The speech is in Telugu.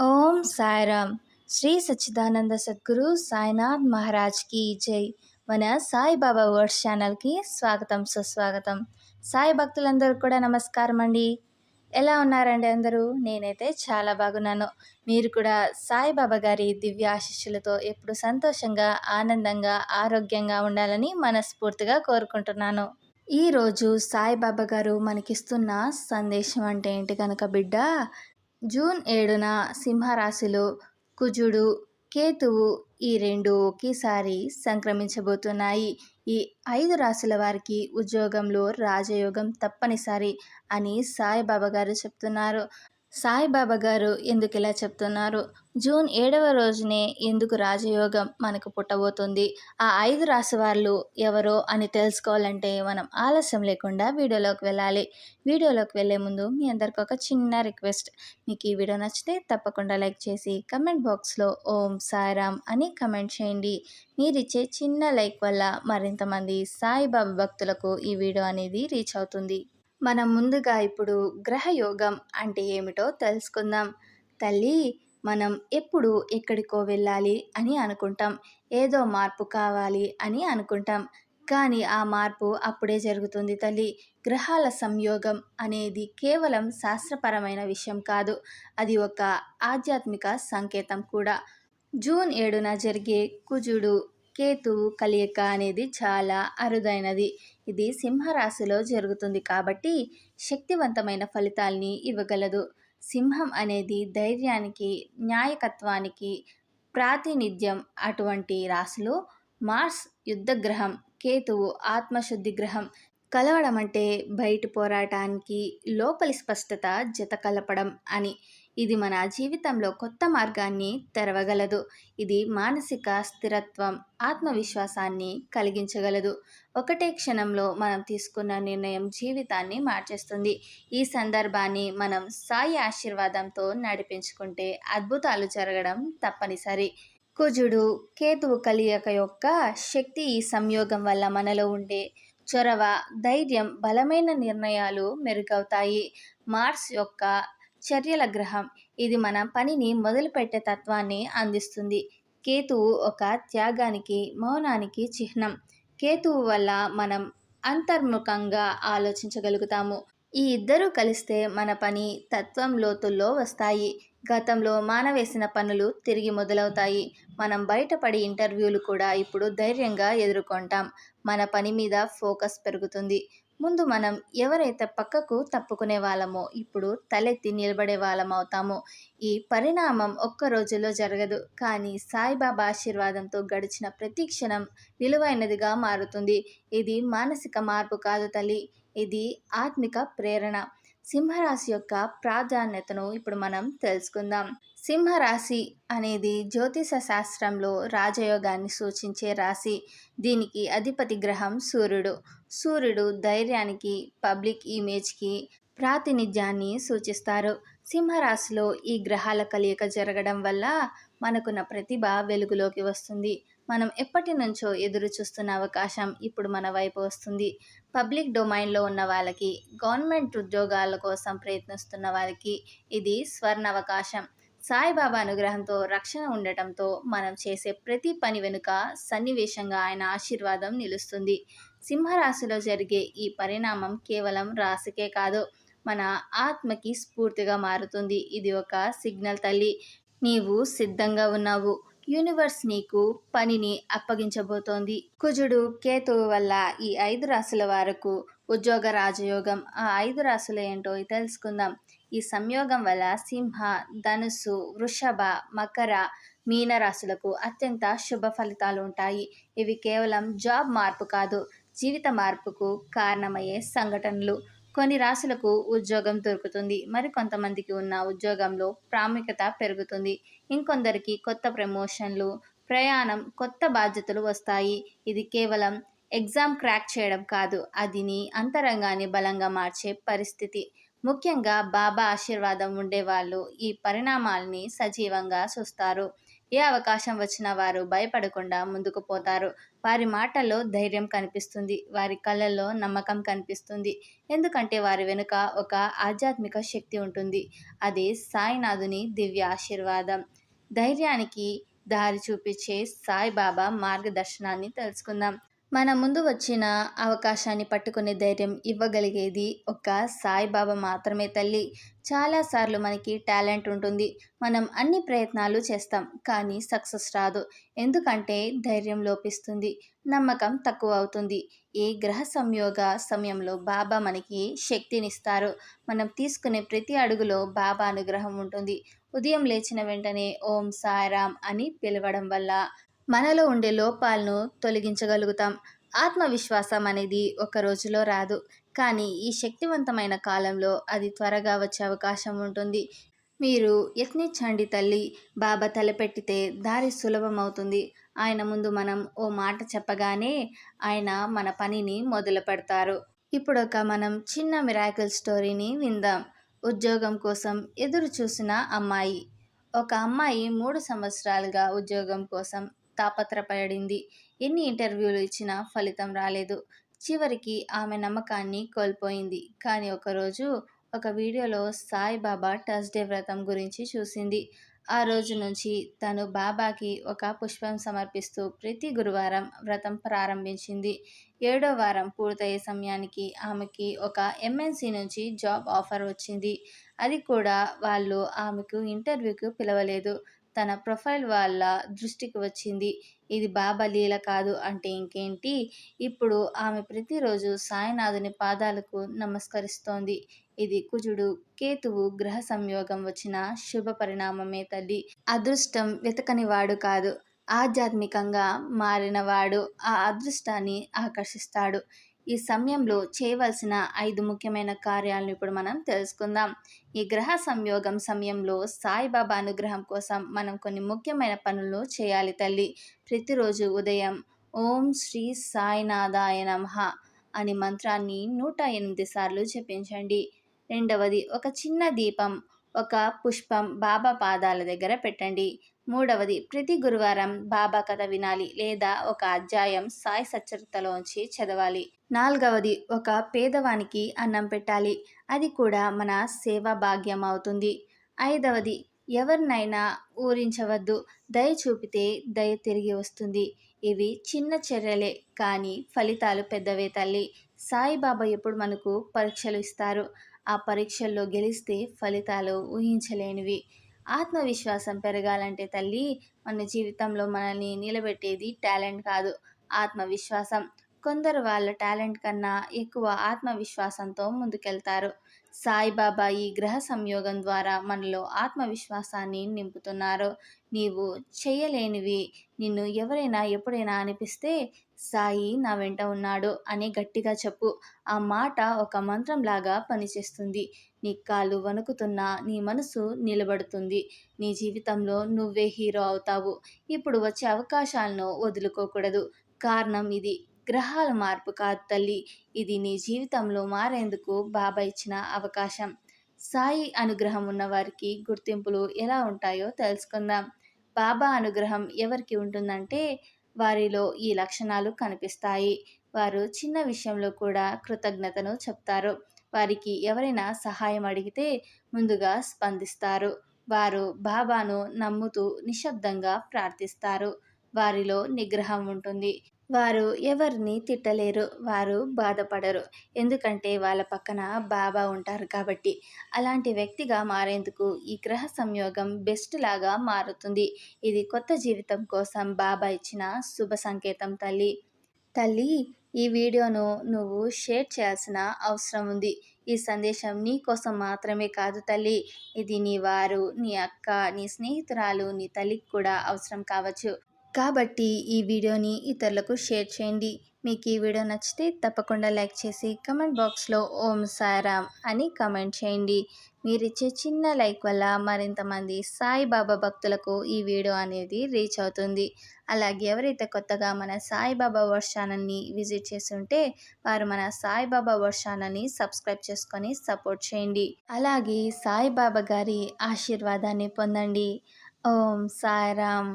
ఓం సాయిరామ్. శ్రీ సచ్చిదానంద సద్గురు సాయినాథ్ మహారాజ్కి జై. మన సాయిబాబా వర్డ్స్ ఛానల్కి స్వాగతం సుస్వాగతం. సాయి భక్తులందరూ కూడా నమస్కారం అండి. ఎలా ఉన్నారండి అందరూ? నేనైతే చాలా బాగున్నాను. మీరు కూడా సాయిబాబా గారి దివ్య ఆశీస్సులతో ఎప్పుడు సంతోషంగా, ఆనందంగా, ఆరోగ్యంగా ఉండాలని మనస్ఫూర్తిగా కోరుకుంటున్నాను. ఈరోజు సాయిబాబా గారు మనకిస్తున్న సందేశం అంటే ఏంటి కనుక బిడ్డ, జూన్ 7న సింహరాశిలో కుజుడు, కేతువు ఈ రెండు ఒకేసారి సంక్రమించబోతున్నాయి. ఈ 5 రాశుల వారికి ఉద్యోగంలో రాజయోగం తప్పనిసరి అని సాయిబాబా గారు చెప్తున్నారు. సాయిబాబా గారు ఎందుకు ఇలా చెప్తున్నారు? జూన్ 7వ రోజునే ఎందుకు రాజయోగం మనకు పుట్టబోతుంది? ఆ 5 రాశి వాళ్ళు ఎవరో అని తెలుసుకోవాలంటే మనం ఆలస్యం లేకుండా వీడియోలోకి వెళ్ళాలి. వీడియోలోకి వెళ్ళే ముందు మీ అందరికి ఒక చిన్న రిక్వెస్ట్. మీకు ఈ వీడియో నచ్చితే తప్పకుండా లైక్ చేసి కమెంట్ బాక్స్లో ఓం సాయిరామ్ అని కమెంట్ చేయండి. మీరిచ్చే చిన్న లైక్ వల్ల మరింతమంది సాయిబాబా భక్తులకు ఈ వీడియో అనేది రీచ్ అవుతుంది. మనం ముందుగా ఇప్పుడు గ్రహయోగం అంటే ఏమిటో తెలుసుకుందాం. తల్లి, మనం ఎప్పుడు ఎక్కడికో వెళ్ళాలి అని అనుకుంటాం, ఏదో మార్పు కావాలి అని అనుకుంటాం, కానీ ఆ మార్పు అప్పుడే జరుగుతుంది తల్లి. గ్రహాల సంయోగం అనేది కేవలం శాస్త్రపరమైన విషయం కాదు, అది ఒక ఆధ్యాత్మిక సంకేతం కూడా. జూన్ 7న జరిగే కుజుడు కేతువు కలయిక అనేది చాలా అరుదైనది. ఇది సింహరాశిలో జరుగుతుంది కాబట్టి శక్తివంతమైన ఫలితాల్ని ఇవ్వగలదు. సింహం అనేది ధైర్యానికి, న్యాయకత్వానికి ప్రాతినిధ్యం. అటువంటి రాశిలో మార్స్ యుద్ధగ్రహం, కేతువు ఆత్మశుద్ధి గ్రహం కలవడం అంటే బయటి పోరాటానికి లోపలి స్పష్టత జత కలపడం అని. ఇది మన జీవితంలో కొత్త మార్గాన్ని తెరవగలదు. ఇది మానసిక స్థిరత్వం, ఆత్మవిశ్వాసాన్ని కలిగించగలదు. ఒకటే క్షణంలో మనం తీసుకున్న నిర్ణయం జీవితాన్ని మార్చేస్తుంది. ఈ సందర్భాన్ని మనం సాయి ఆశీర్వాదంతో నడిపించుకుంటే అద్భుతాలు జరగడం తప్పనిసరి. కుజుడు కేతువు కలయిక యొక్క శక్తి ఈ సంయోగం వల్ల మనలో ఉండే చొరవ, ధైర్యం, బలమైన నిర్ణయాలు మెరుగవుతాయి. మార్స్ యొక్క చర్యల గ్రహం, ఇది మన పనిని మొదలుపెట్టే తత్వాన్ని అందిస్తుంది. కేతువు ఒక త్యాగానికి, మౌనానికి చిహ్నం. కేతువు వల్ల మనం అంతర్ముఖంగా ఆలోచించగలుగుతాము. ఈ ఇద్దరూ కలిస్తే మన పని తత్వం లోతుల్లో వస్తాయి. గతంలో మానవేసిన పనులు తిరిగి మొదలవుతాయి. మనం బయటపడి ఇంటర్వ్యూలు కూడా ఇప్పుడు ధైర్యంగా ఎదుర్కొంటాం. మన పని మీద ఫోకస్ పెరుగుతుంది. ముందు మనం ఎవరైతే పక్కకు తప్పుకునే వాళ్ళమో ఇప్పుడు తలెత్తి నిలబడే వాళ్ళం అవుతాము. ఈ పరిణామం ఒక్క రోజులో జరగదు, కానీ సాయిబాబా ఆశీర్వాదంతో గడిచిన ప్రతి క్షణం విలువైనదిగా మారుతుంది. ఇది మానసిక మార్పు కాదు తల్లి, ఇది ఆత్మిక ప్రేరణ. సింహరాశి యొక్క ప్రాధాన్యతను ఇప్పుడు మనం తెలుసుకుందాం. సింహరాశి అనేది జ్యోతిష శాస్త్రంలో రాజయోగాన్ని సూచించే రాశి. దీనికి అధిపతి గ్రహం సూర్యుడు. సూర్యుడు ధైర్యానికి, పబ్లిక్ ఇమేజ్కి ప్రాతినిధ్యాన్ని సూచిస్తారు. సింహరాశిలో ఈ గ్రహాల కలయిక జరగడం వల్ల మనకున్న ప్రతిభ వెలుగులోకి వస్తుంది. మనం ఎప్పటి నుంచో ఎదురు చూస్తున్న అవకాశం ఇప్పుడు మన వైపు వస్తుంది. పబ్లిక్ డొమైన్లో ఉన్న వాళ్ళకి, గవర్నమెంట్ ఉద్యోగాల కోసం ప్రయత్నిస్తున్న వారికి ఇది స్వర్ణావకాశం. సాయిబాబా అనుగ్రహంతో, రక్షణ ఉండటంతో మనం చేసే ప్రతి పని వెనుక సన్నివేశంగా ఆయన ఆశీర్వాదం నిలుస్తుంది. సింహరాశిలో జరిగే ఈ పరిణామం కేవలం రాశికే కాదు, మన ఆత్మకి స్ఫూర్తిగా మారుతుంది. ఇది ఒక సిగ్నల్ తల్లి, నీవు సిద్ధంగా ఉన్నావు. యూనివర్స్ నీకు పనిని అప్పగించబోతోంది. కుజుడు కేతువు వల్ల ఈ 5 రాశుల వారకు ఉద్యోగ రాజయోగం. ఆ 5 రాశులు ఏంటో తెలుసుకుందాం. ఈ సంయోగం వల్ల సింహ, ధనుస్సు, వృషభ, మకర, మీన రాశులకు అత్యంత శుభ ఫలితాలు ఉంటాయి. ఇవి కేవలం జాబ్ మార్పు కాదు, జీవిత మార్పుకు కారణమయ్యే సంఘటనలు. కొన్ని రాశులకు ఉద్యోగం దొరుకుతుంది, మరికొంతమందికి ఉన్న ఉద్యోగంలో ప్రాముఖ్యత పెరుగుతుంది. ఇంకొందరికి కొత్త ప్రమోషన్లు, ప్రయాణం, కొత్త బాధ్యతలు వస్తాయి. ఇది కేవలం ఎగ్జామ్ క్రాక్ చేయడం కాదు, అది నీ అంతరంగాన్ని బలంగా మార్చే పరిస్థితి. ముఖ్యంగా బాబా ఆశీర్వాదం ఉండేవాళ్ళు ఈ పరిణామాల్ని సజీవంగా చూస్తారు. ఏ అవకాశం వచ్చినా వారు భయపడకుండా ముందుకు పోతారు. వారి మాటల్లో ధైర్యం కనిపిస్తుంది. వారి కళ్ళల్లో నమ్మకం కనిపిస్తుంది. ఎందుకంటే వారి వెనుక ఒక ఆధ్యాత్మిక శక్తి ఉంటుంది. అది సాయినాథుని దివ్య ఆశీర్వాదం. ధైర్యానికి దారి చూపించే సాయిబాబా మార్గదర్శనాన్ని తెలుసుకుందాం. మన ముందు వచ్చిన అవకాశాన్ని పట్టుకునే ధైర్యం ఇవ్వగలిగేది ఒక్క సాయిబాబా మాత్రమే తల్లి. చాలాసార్లు మనకి టాలెంట్ ఉంటుంది. మనం అన్ని ప్రయత్నాలు చేస్తాం, కానీ సక్సెస్ రాదు. ఎందుకంటే ధైర్యం లోపిస్తుంది, నమ్మకం తక్కువ అవుతుంది. ఏ గ్రహ సంయోగ సమయంలో బాబా మనకి శక్తినిస్తారు. మనం తీసుకునే ప్రతి అడుగులో బాబా అనుగ్రహం ఉంటుంది. ఉదయం లేచిన వెంటనే ఓం సాయిరామ్ అని పిలవడం వల్ల మనలో ఉండే లోపాలను తొలగించగలుగుతాం. ఆత్మవిశ్వాసం అనేది ఒక రోజులో రాదు, కానీ ఈ శక్తివంతమైన కాలంలో అది త్వరగా వచ్చే అవకాశం ఉంటుంది. మీరు యత్నించండి తల్లి. బాబా తలపెట్టితే దారి సులభమవుతుంది. ఆయన ముందు మనం ఓ మాట చెప్పగానే ఆయన మన పనిని మొదలు పెడతారు. ఇప్పుడు మనం చిన్న మిరాకిల్ స్టోరీని విందాం. ఉద్యోగం కోసం ఎదురు చూసిన అమ్మాయి. ఒక అమ్మాయి 3 సంవత్సరాలుగా ఉద్యోగం కోసం తాపత్రపడింది. ఎన్ని ఇంటర్వ్యూలు ఇచ్చినా ఫలితం రాలేదు. చివరికి ఆమె నమ్మకాన్ని కోల్పోయింది. కానీ ఒకరోజు ఒక వీడియోలో సాయిబాబా థర్స్‌డే వ్రతం గురించి చూసింది. ఆ రోజు నుంచి తను బాబాకి ఒక పుష్పం సమర్పిస్తూ ప్రతి గురువారం వ్రతం ప్రారంభించింది. 7వ వారం పూర్తయ్యే సమయానికి ఆమెకి ఒక ఎంఎన్‌సి నుంచి జాబ్ ఆఫర్ వచ్చింది. అది కూడా వాళ్ళు ఆమెకు ఇంటర్వ్యూకి పిలవలేదు. తన ప్రొఫైల్ వాళ్ళ దృష్టికి వచ్చింది. ఇది బాబా లీల కాదు అంటే ఇంకేంటి? ఇప్పుడు ఆమె ప్రతిరోజు సాయినాథుని పాదాలకు నమస్కరిస్తోంది. ఇది కుజుడు, కేతువు గ్రహ సంయోగం వచ్చిన శుభ పరిణామమే తల్లి. అదృష్టం వెతకనివాడు కాదు, ఆధ్యాత్మికంగా మారినవాడు ఆ అదృష్టాన్ని ఆకర్షిస్తాడు. ఈ సమయంలో చేయవలసిన 5 ముఖ్యమైన కార్యాలను ఇప్పుడు మనం తెలుసుకుందాం. ఈ గ్రహ సంయోగం సమయంలో సాయిబాబా అనుగ్రహం కోసం మనం కొన్ని ముఖ్యమైన పనులు చేయాలి తల్లి. ప్రతిరోజు ఉదయం ఓం శ్రీ సాయినాథాయ నమః అని మంత్రాన్ని 108 సార్లు జపించండి. రెండవది, ఒక చిన్న దీపం, ఒక పుష్పం బాబా పాదాల దగ్గర పెట్టండి. మూడవది, ప్రతి గురువారం బాబా కథ వినాలి లేదా ఒక అధ్యాయం సాయి సచ్చరితలోంచి చదవాలి. నాలుగవది, ఒక పేదవానికి అన్నం పెట్టాలి. అది కూడా మన సేవా భాగ్యం అవుతుంది. ఐదవది, ఎవరినైనా ఊరించవద్దు. దయ చూపితే దయ తిరిగి వస్తుంది. ఇవి చిన్న చర్యలే, కానీ ఫలితాలు పెద్దవే తల్లి. సాయిబాబా ఎప్పుడు మనకు పరీక్షలు ఇస్తారు. ఆ పరీక్షల్లో గెలిస్తే ఫలితాలు ఊహించలేనివి. ఆత్మవిశ్వాసం పెరగాలంటే తల్లి, మన జీవితంలో మనల్ని నిలబెట్టేది టాలెంట్ కాదు, ఆత్మవిశ్వాసం. కొందరు వాళ్ళ టాలెంట్ కన్నా ఎక్కువ ఆత్మవిశ్వాసంతో ముందుకెళ్తారు. సాయిబాబా ఈ గ్రహ సంయోగం ద్వారా మనలో ఆత్మవిశ్వాసాన్ని నింపుతున్నారు. నీవు చేయలేనివి నిన్ను ఎవరైనా ఎప్పుడైనా అనిపిస్తే సాయి నా వెంట ఉన్నాడు అని గట్టిగా చెప్పు. ఆ మాట ఒక మంత్రంలాగా పనిచేస్తుంది. నీ కాళ్ళు వణుకుతున్నా నీ మనసు నిలబడుతుంది. నీ జీవితంలో నువ్వే హీరో అవుతావు. ఇప్పుడు వచ్చే అవకాశాలను వదులుకోకూడదు. కారణం ఇది గ్రహాల మార్పు కాదు తల్లి. ఇది నీ జీవితంలో మారేందుకు బాబా ఇచ్చిన అవకాశం. సాయి అనుగ్రహం ఉన్నవారికి గుర్తింపులు ఎలా ఉంటాయో తెలుసుకుందాం. బాబా అనుగ్రహం ఎవరికి ఉంటుందంటే వారిలో ఈ లక్షణాలు కనిపిస్తాయి. వారు చిన్న విషయంలో కూడా కృతజ్ఞతను చెప్తారు. వారికి ఎవరైనా సహాయం అడిగితే ముందుగా స్పందిస్తారు. వారు బాబాను నమ్ముతూ నిశ్శబ్దంగా ప్రార్థిస్తారు. వారిలో నిగ్రహం ఉంటుంది. వారు ఎవరిని తిట్టలేరు, వారు బాధపడరు. ఎందుకంటే వాళ్ళ పక్కన బాబా ఉంటారు కాబట్టి. అలాంటి వ్యక్తిగా మారేందుకు ఈ గ్రహ సంయోగం బెస్ట్ లాగా మారుతుంది. ఇది కొత్త జీవితం కోసం బాబా ఇచ్చిన శుభ సంకేతం తల్లి. తల్లి, ఈ వీడియోను నువ్వు షేర్ చేయాల్సిన అవసరం ఉంది. ఈ సందేశం నీ కోసం మాత్రమే కాదు తల్లి. ఇది నీ వారు, నీ అక్క, నీ స్నేహితురాలు, నీ తల్లికి కూడా అవసరం కావచ్చు. కాబట్టి ఈ వీడియోని ఇతరులకు షేర్ చేయండి. మీకు ఈ వీడియో నచ్చితే తప్పకుండా లైక్ చేసి కమెంట్ బాక్స్లో ఓం సాయిరామ్ అని కమెంట్ చేయండి. మీరిచ్చే చిన్న లైక్ వల్ల మరింతమంది సాయిబాబా భక్తులకు ఈ వీడియో అనేది రీచ్ అవుతుంది. అలాగే ఎవరైతే కొత్తగా మన సాయిబాబా వర్స్ ఛానల్ని విజిట్ చేసి ఉంటే వారు మన సాయిబాబా వర్స్ ఛానల్ని సబ్స్క్రైబ్ చేసుకొని సపోర్ట్ చేయండి. అలాగే సాయిబాబా గారి ఆశీర్వాదాన్ని పొందండి. ఓం సాయిరామ్.